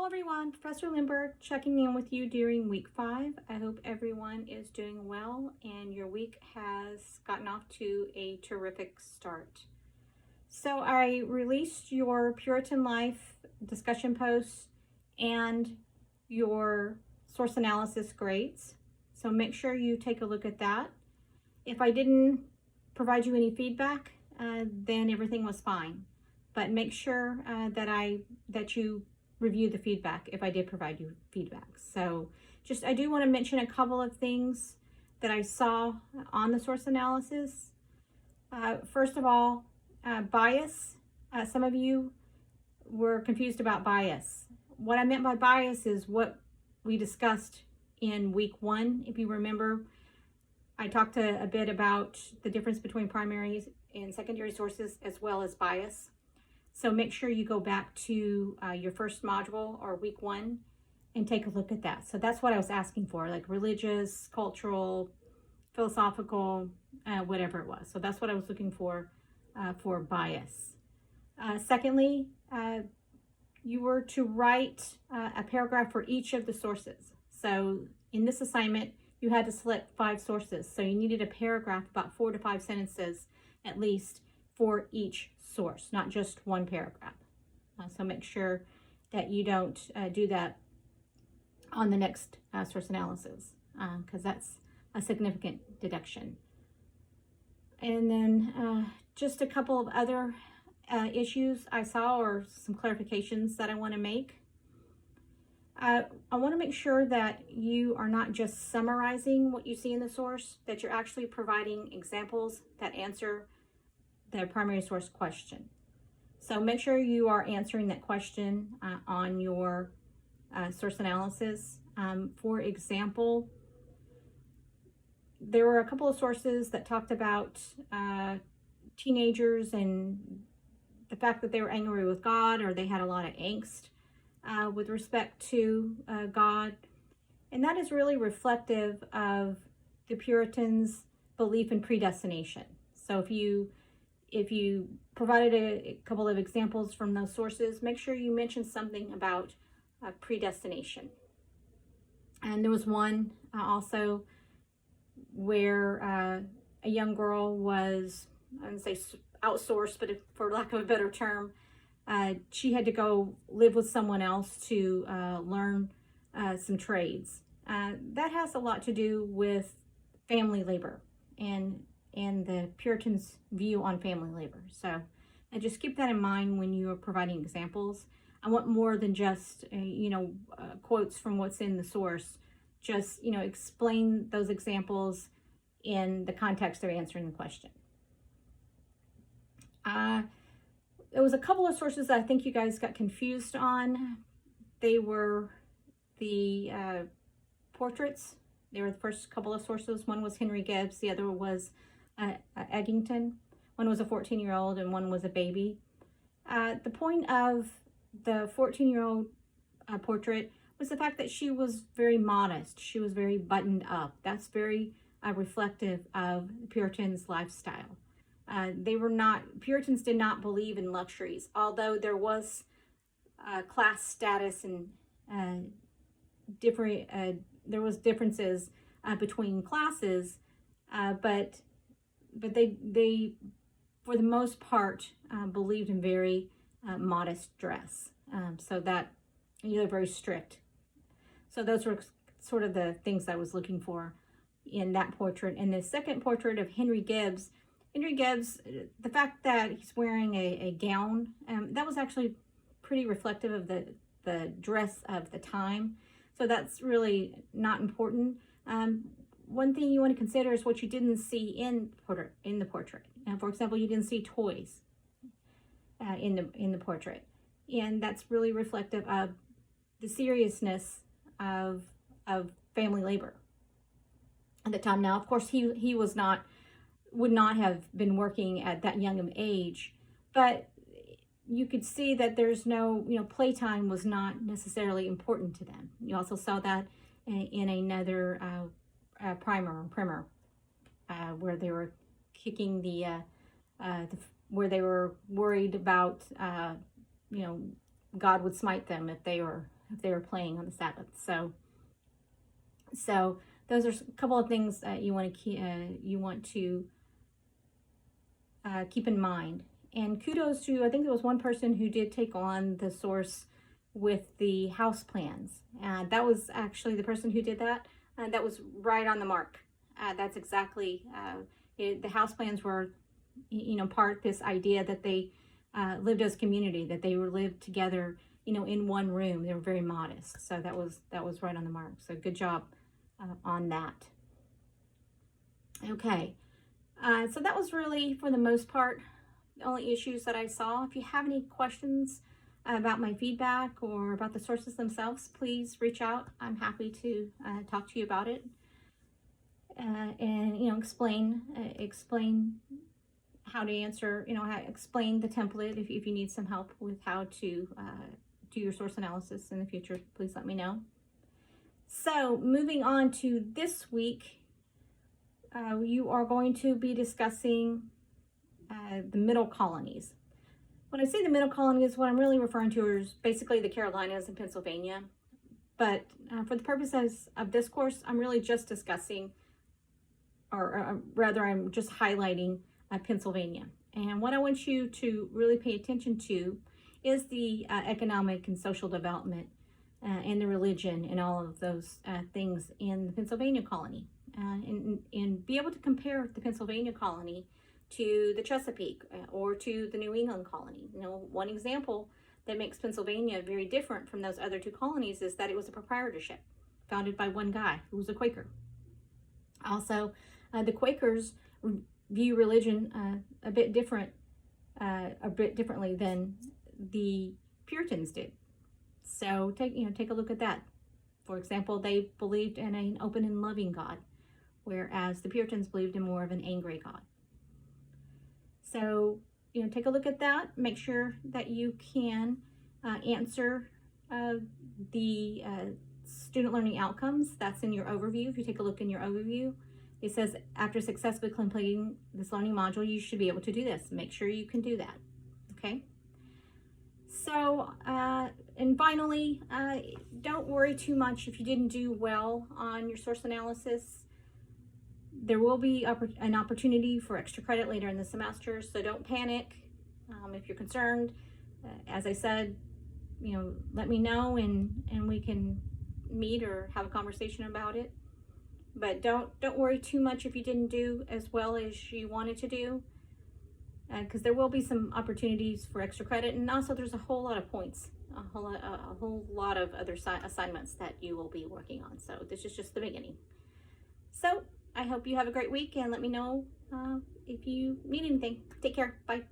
Hello everyone, Professor Lindberg checking in with you during week 5. I hope everyone is doing well and your week has gotten off to a terrific start. So I released your Puritan Life discussion posts and your source analysis grades. So make sure you take a look at that. If I didn't provide you any feedback, then everything was fine. But make sure that you review the feedback if I did provide you feedback. So I do want to mention a couple of things that I saw on the source analysis. First of all, bias. Some of you were confused about bias. What I meant by bias is what we discussed in week 1. If you remember, I talked a bit about the difference between primary and secondary sources as well as bias. So make sure you go back to your first module or week 1 and take a look at that. So that's what I was asking for, like religious, cultural, philosophical, whatever it was. So that's what I was looking for bias. Secondly, you were to write a paragraph for each of the sources. So in this assignment, you had to select 5 sources. So you needed a paragraph, about 4 to 5 sentences at least, for each source, not just one paragraph. So make sure that you don't do that on the next source analysis, because that's a significant deduction. And then just a couple of other issues I saw, or some clarifications that I want to make. I want to make sure that you are not just summarizing what you see in the source, that you're actually providing examples that answer the primary source question. So make sure you are answering that question on your source analysis. For example, there were a couple of sources that talked about teenagers and the fact that they were angry with God, or they had a lot of angst with respect to God. And that is really reflective of the Puritans' belief in predestination. So if you provided a couple of examples from those sources, make sure you mention something about predestination. And there was one also where a young girl was, I wouldn't say outsourced, but for lack of a better term, she had to go live with someone else to learn some trades. That has a lot to do with family labor and the Puritans' view on family labor. So just keep that in mind when you are providing examples. I want more than just, quotes from what's in the source. Just, explain those examples in the context of answering the question. There was a couple of sources that I think you guys got confused on. They were the portraits. They were the first couple of sources. One was Henry Gibbs. The other was Eggington. One was a 14-year-old and one was a baby. The point of the 14-year-old portrait was the fact that she was very modest. She was very buttoned up. That's very reflective of the Puritans' lifestyle. Puritans did not believe in luxuries, although there was class status and there was differences between classes, but they for the most part believed in very modest dress, so that they're very strict. So those were sort of the things I was looking for in that portrait. And the second portrait of Henry Gibbs, the fact that he's wearing a gown, that was actually pretty reflective of the dress of the time. So that's really not important. One thing you want to consider is what you didn't see in the portrait. For example, you didn't see toys in the portrait, and that's really reflective of the seriousness of family labor at the time. Now, of course, he would not have been working at that young of age, but you could see that there's no, playtime was not necessarily important to them. You also saw that in another primer, where they were kicking where they were worried about, God would smite them if they were if they were playing on the Sabbath. So those are a couple of things that you want to keep in mind. And kudos to, I think there was one person who did take on the source with the house plans. That was actually the person who did that. That was right on the mark. That's exactly, the house plans were, part this idea that they lived as a community, that they were lived together, in one room. They were very modest. So that was right on the mark. So good job on that. Okay. So that was really, for the most part, the only issues that I saw. If you have any questions about my feedback or about the sources themselves, please reach out. I'm happy to talk to you about it and explain how to answer, explain the template. If you need some help with how to do your source analysis in the future, please let me know. So moving on to this week, you are going to be discussing the middle colonies. When I say the middle colonies, what I'm really referring to is basically the Carolinas and Pennsylvania. But for the purposes of this course, I'm really just discussing, or rather I'm just highlighting Pennsylvania. And what I want you to really pay attention to is the economic and social development and the religion and all of those things in the Pennsylvania colony. And be able to compare the Pennsylvania colony to the Chesapeake or to the New England colony. One example that makes Pennsylvania very different from those other two colonies is that it was a proprietorship founded by one guy who was a Quaker. Also, the Quakers view religion a bit differently than the Puritans did. So take a look at that. For example, they believed in an open and loving God, whereas the Puritans believed in more of an angry God. So, take a look at that. Make sure that you can answer the student learning outcomes. That's in your overview. If you take a look in your overview, it says after successfully completing this learning module, you should be able to do this. Make sure you can do that. Okay. So, and finally, don't worry too much if you didn't do well on your source analysis. There will be an opportunity for extra credit later in the semester, so don't panic. If you're concerned, as I said, let me know and we can meet or have a conversation about it. But don't worry too much if you didn't do as well as you wanted to do, because there will be some opportunities for extra credit, and also there's a whole lot of points, a whole lot of other assignments that you will be working on. So this is just the beginning. So I hope you have a great week, and let me know if you need anything. Take care. Bye.